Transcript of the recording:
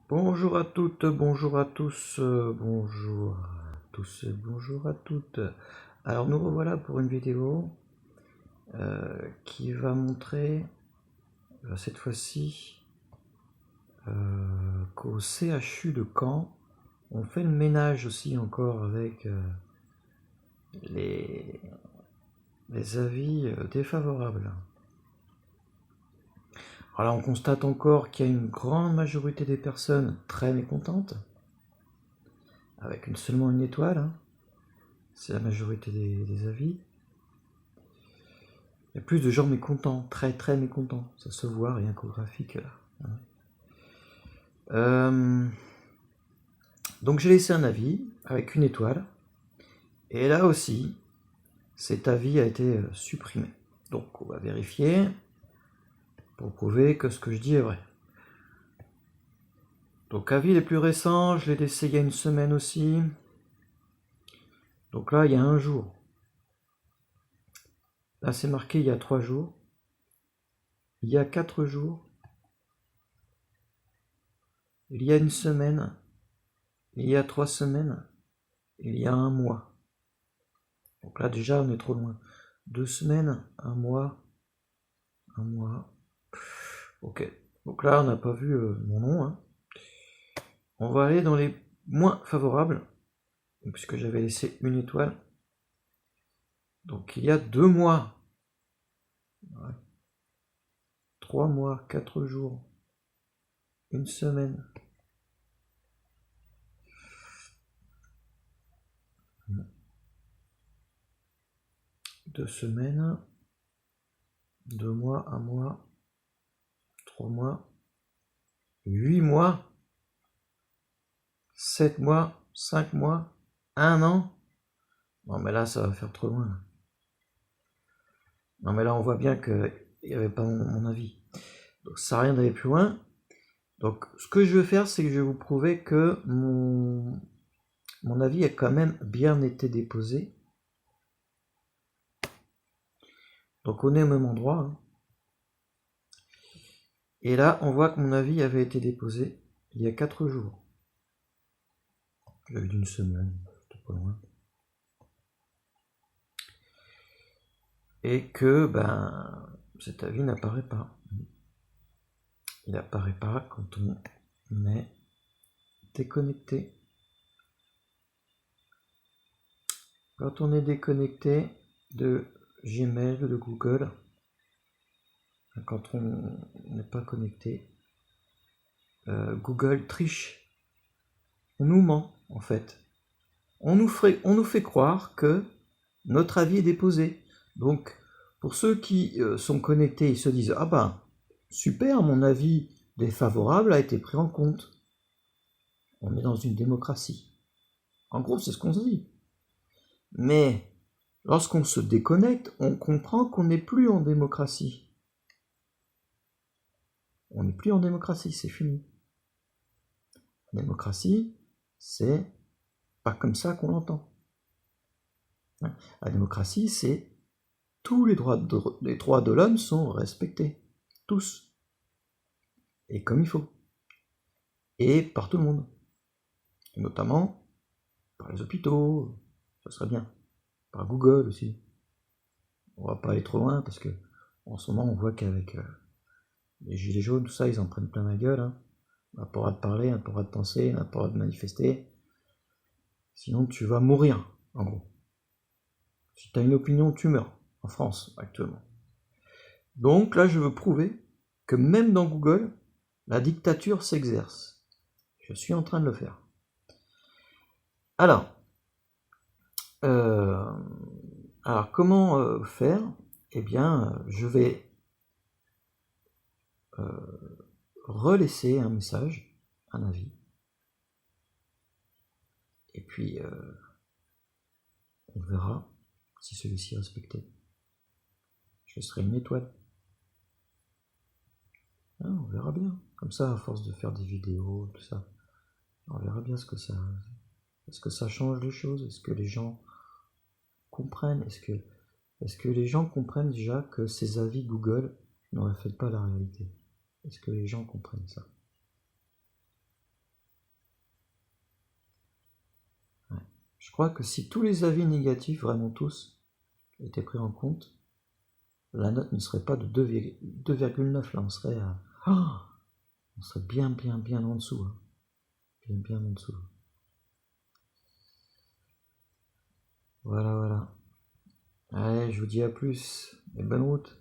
Bonjour à toutes, bonjour à tous, bonjour à tous et bonjour à toutes. Alors nous revoilà pour une vidéo qui va montrer cette fois-ci qu'au CHU de Caen, on fait le ménage aussi encore avec les, les avis défavorables. Alors on constate encore qu'il y a une grande majorité des personnes très mécontentes, avec seulement une étoile, hein. C'est la majorité des avis. Il y a plus de gens mécontents, très très mécontents. Ça se voit rien qu'au graphique là. Donc j'ai laissé un avis avec une étoile. Et là aussi, cet avis a été supprimé. Donc on va vérifier pour prouver que ce que je dis est vrai. Donc avis les plus récents, je l'ai laissé il y a une semaine aussi. Donc là, il y a un jour. Là, c'est marqué il y a 3 jours. Il y a 4 jours. Il y a une semaine. Il y a 3 semaines. Il y a un mois. Donc là, déjà, on est trop loin. 2 semaines, un mois. Ok. Donc là, on n'a pas vu mon nom, hein. On va aller dans les moins favorables, puisque j'avais laissé une étoile. Donc il y a 2 mois. 3 mois, 4 jours. Une semaine. 2 semaines. 2 mois, 1 mois. 3 mois. 8 mois. 7 mois. 5 mois. 1 an. Non mais là, ça va faire trop loin. Non mais là, on voit bien qu'il n'y avait pas mon avis. Donc ça sert à rien d'aller plus loin. Donc ce que je vais faire, c'est que je vais vous prouver que mon avis a quand même bien été déposé. Donc on est au même endroit, hein. Et là, on voit que mon avis avait été déposé il y a 4 jours. J'avais dit une semaine, c'était pas loin. Et que cet avis n'apparaît pas. Il n'apparaît pas quand on est déconnecté. Quand on est déconnecté de Gmail, de Google, quand on n'est pas connecté, Google triche. On nous ment, en fait. On nous fait croire que notre avis est déposé. Donc, pour ceux qui sont connectés, ils se disent « Ah ben, super, mon avis défavorable a été pris en compte. » On est dans une démocratie. En gros, c'est ce qu'on se dit. Mais lorsqu'on se déconnecte, on comprend qu'on n'est plus en démocratie. On n'est plus en démocratie, c'est fini. La démocratie, c'est pas comme ça qu'on l'entend. La démocratie, c'est tous les droits de l'homme sont respectés. Tous. Et comme il faut. Et par tout le monde. Et notamment par les hôpitaux, ça serait bien. Par Google aussi. On va pas aller trop loin parce que en ce moment on voit qu'avec les gilets jaunes, tout ça, ils en prennent plein la gueule, hein. On n'a pas le droit de parler, on n'a pas le droit de penser, on n'a pas le droit de manifester. Sinon tu vas mourir, en gros. Si tu as une opinion, tu meurs, en France, actuellement. Donc là, je veux prouver que même dans Google, la dictature s'exerce. Je suis en train de le faire. Alors comment faire? Eh bien, je vais relaisser un message, un avis. Et puis, on verra si celui-ci est respecté. Je laisserai une étoile. Ah, on verra bien. Comme ça, à force de faire des vidéos, tout ça, on verra bien ce que ça... Est-ce que ça change les choses? Est-ce que les gens comprennent? Est-ce que les gens comprennent déjà que ces avis Google ne reflètent pas la réalité? Est-ce que les gens comprennent ça? crois que si tous les avis négatifs, vraiment tous, étaient pris en compte, la note ne serait pas de 2,9, là, on serait bien en dessous. Hein. Bien en dessous. Voilà. Allez, je vous dis à plus, et bonne route.